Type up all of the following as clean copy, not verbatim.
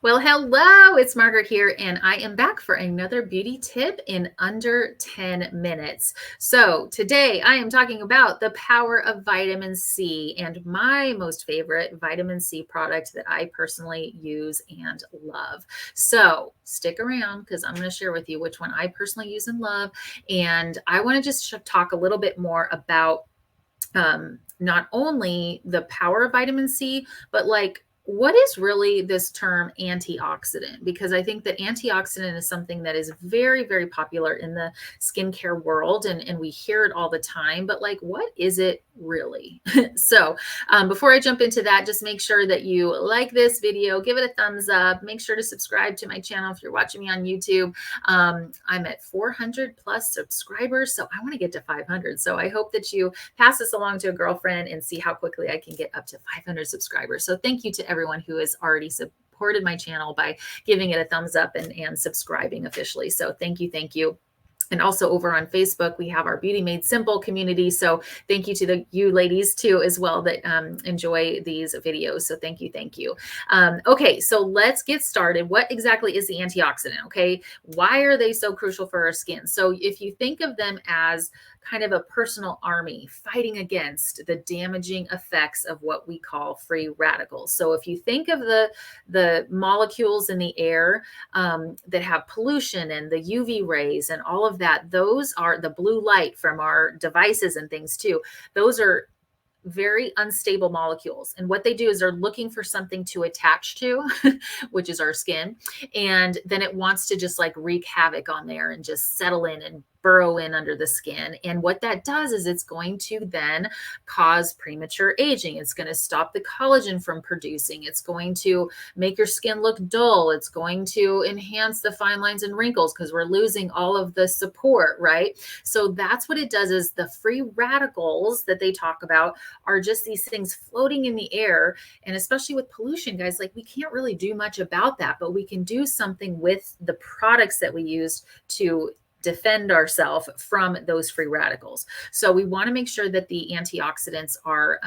Well, hello, it's Margaret here, and I am back for another beauty tip in under 10 minutes. So, today I am talking about the power of vitamin C and my most favorite vitamin C product that I personally use and love. So, stick around because I'm going to share with you which one I personally use and love. And I want to just talk a little bit more about not only the power of vitamin C, but like what is really this term antioxidant? Because I think that antioxidant is something that is very, very popular in the skincare world and we hear it all the time. But like, what is it really? So before I jump into that, just make sure that you like this video, give it a thumbs up, make sure to subscribe to my channel if you're watching me on YouTube. I'm at 400 plus subscribers, so I want to get to 500. So I hope that you pass this along to a girlfriend and see how quickly I can get up to 500 subscribers. So thank you to everyone who has already supported my channel by giving it a thumbs up and subscribing officially. So thank you. Thank you. And also over on Facebook, we have our Beauty Made Simple community. So thank you to you ladies too as well that enjoy these videos. So thank you, thank you. Okay, so let's get started. What exactly is the antioxidant? Okay, why are they so crucial for our skin? So if you think of them as kind of a personal army fighting against the damaging effects of what we call free radicals. So if you think of the molecules in the air that have pollution and the UV rays and all of that, those are the blue light from our devices and things too. Those are very unstable molecules. And what they do is they're looking for something to attach to, which is our skin. And then it wants to just like wreak havoc on there and just settle in and burrow in under the skin. And what that does is it's going to then cause premature aging. It's going to stop the collagen from producing. It's going to make your skin look dull. It's going to enhance the fine lines and wrinkles because we're losing all of the support, right? So that's what it does is the free radicals that they talk about are just these things floating in the air. And especially with pollution, guys, like we can't really do much about that, but we can do something with the products that we use to defend ourselves from those free radicals. So we want to make sure that the antioxidants are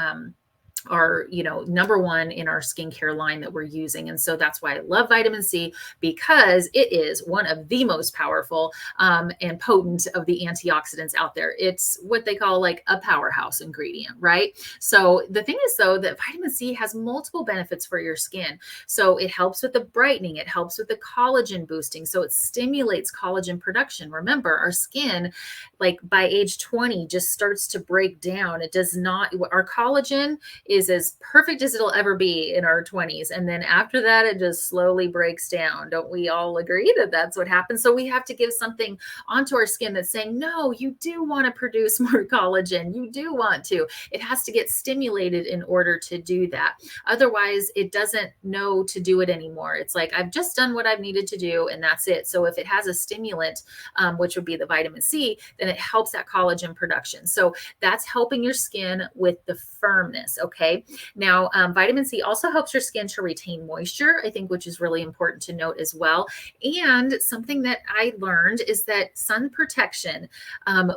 number one in our skincare line that we're using. And so that's why I love vitamin C, because it is one of the most powerful and potent of the antioxidants out there. It's what they call like a powerhouse ingredient, right? So the thing is though, that vitamin C has multiple benefits for your skin. So it helps with the brightening, it helps with the collagen boosting. So it stimulates collagen production. Remember, our skin, like by age 20, just starts to break down. It does not, our collagen is as perfect as it'll ever be in our 20s. And then after that, it just slowly breaks down. Don't we all agree that that's what happens? So we have to give something onto our skin that's saying, no, you do want to produce more collagen. You do want to. It has to get stimulated in order to do that. Otherwise, it doesn't know to do it anymore. It's like, I've just done what I've needed to do, and that's it. So if it has a stimulant, which would be the vitamin C, then it helps that collagen production. So that's helping your skin with the firmness. Okay. Now, vitamin C also helps your skin to retain moisture, I think, which is really important to note as well. And something that I learned is that sun protection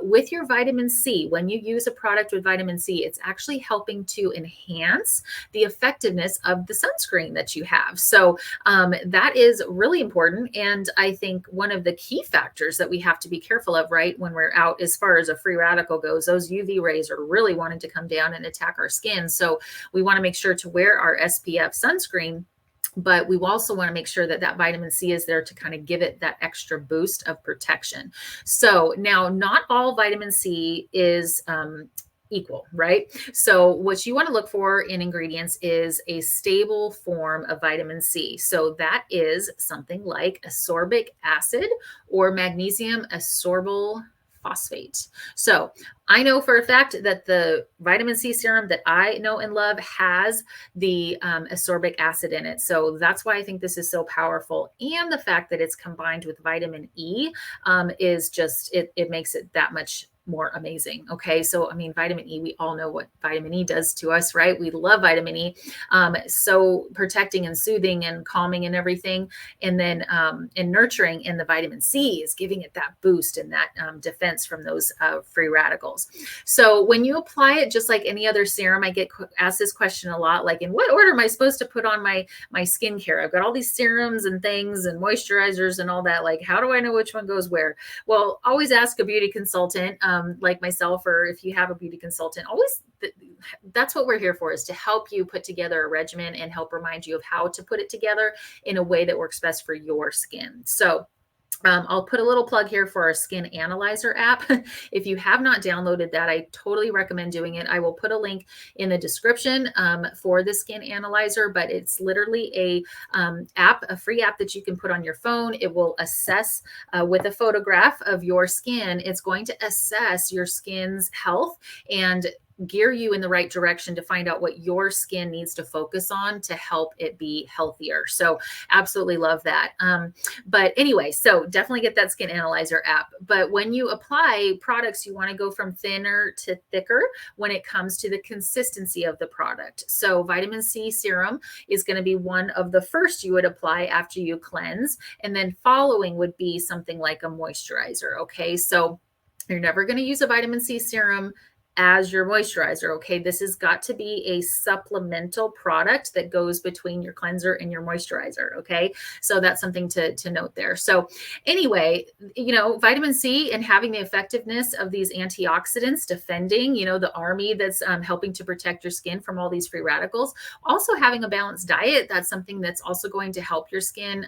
with your vitamin C, when you use a product with vitamin C, it's actually helping to enhance the effectiveness of the sunscreen that you have. So that is really important. And I think one of the key factors that we have to be careful of, right, when we're out as far as a free radical goes, those UV rays are really wanting to come down and attack our skin. So we want to make sure to wear our SPF sunscreen, but we also want to make sure that that vitamin C is there to kind of give it that extra boost of protection. So now, not all vitamin C is equal, right? So what you want to look for in ingredients is a stable form of vitamin C. So that is something like ascorbic acid or magnesium ascorbyl phosphate. So I know for a fact that the vitamin C serum that I know and love has the ascorbic acid in it. So that's why I think this is so powerful. And the fact that it's combined with vitamin E is just, it makes it that much more amazing. Okay. So, I mean, vitamin E, we all know what vitamin E does to us, right? We love vitamin E. So protecting and soothing and calming and everything. And then and nurturing, and the vitamin C is giving it that boost and that defense from those free radicals. So when you apply it, just like any other serum, I get asked this question a lot, like, in what order am I supposed to put on my skincare? I've got all these serums and things and moisturizers and all that. Like, how do I know which one goes where? Well, always ask a beauty consultant like myself, or if you have a beauty consultant, always that's what we're here for, is to help you put together a regimen and help remind you of how to put it together in a way that works best for your skin. So I'll put a little plug here for our Skin Analyzer app. If you have not downloaded that, I totally recommend doing it. I will put a link in the description for the Skin Analyzer, but it's literally a free app that you can put on your phone. It will assess with a photograph of your skin. It's going to assess your skin's health and gear you in the right direction to find out what your skin needs to focus on to help it be healthier. So absolutely love that. But anyway, so definitely get that Skin Analyzer app. But when you apply products, you want to go from thinner to thicker when it comes to the consistency of the product. So vitamin C serum is going to be one of the first you would apply after you cleanse. And then following would be something like a moisturizer. Okay. So you're never going to use a vitamin C serum as your moisturizer. Okay. This has got to be a supplemental product that goes between your cleanser and your moisturizer. Okay. So that's something to note there. So anyway, vitamin C and having the effectiveness of these antioxidants defending, the army that's helping to protect your skin from all these free radicals. Also having a balanced diet, that's something that's also going to help your skin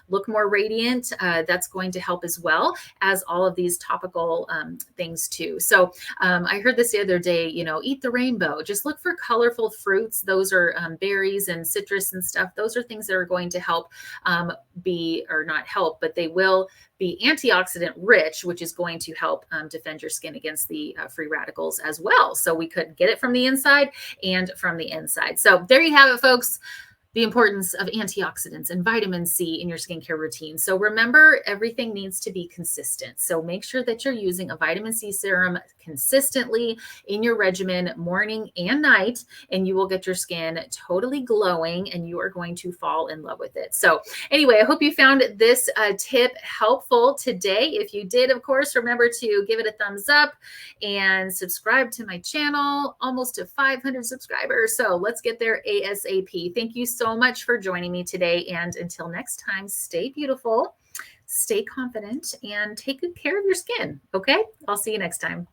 look more radiant. That's going to help as well as all of these topical things too. So I heard this the other day, eat the rainbow. Just look for colorful fruits. Those are berries and citrus and stuff. Those are things that are going to help or not help, but they will be antioxidant rich, which is going to help defend your skin against the free radicals as well. So we could get it from the inside and from the inside. So there you have it, folks. The importance of antioxidants and vitamin C in your skincare routine. So remember, everything needs to be consistent. So make sure that you're using a vitamin C serum consistently in your regimen, morning and night, and you will get your skin totally glowing and you are going to fall in love with it. So anyway, I hope you found this tip helpful today. If you did, of course, remember to give it a thumbs up and subscribe to my channel. Almost to 500 subscribers. So let's get there ASAP. Thank you so much for joining me today. And until next time, stay beautiful, stay confident, and take good care of your skin. Okay? I'll see you next time.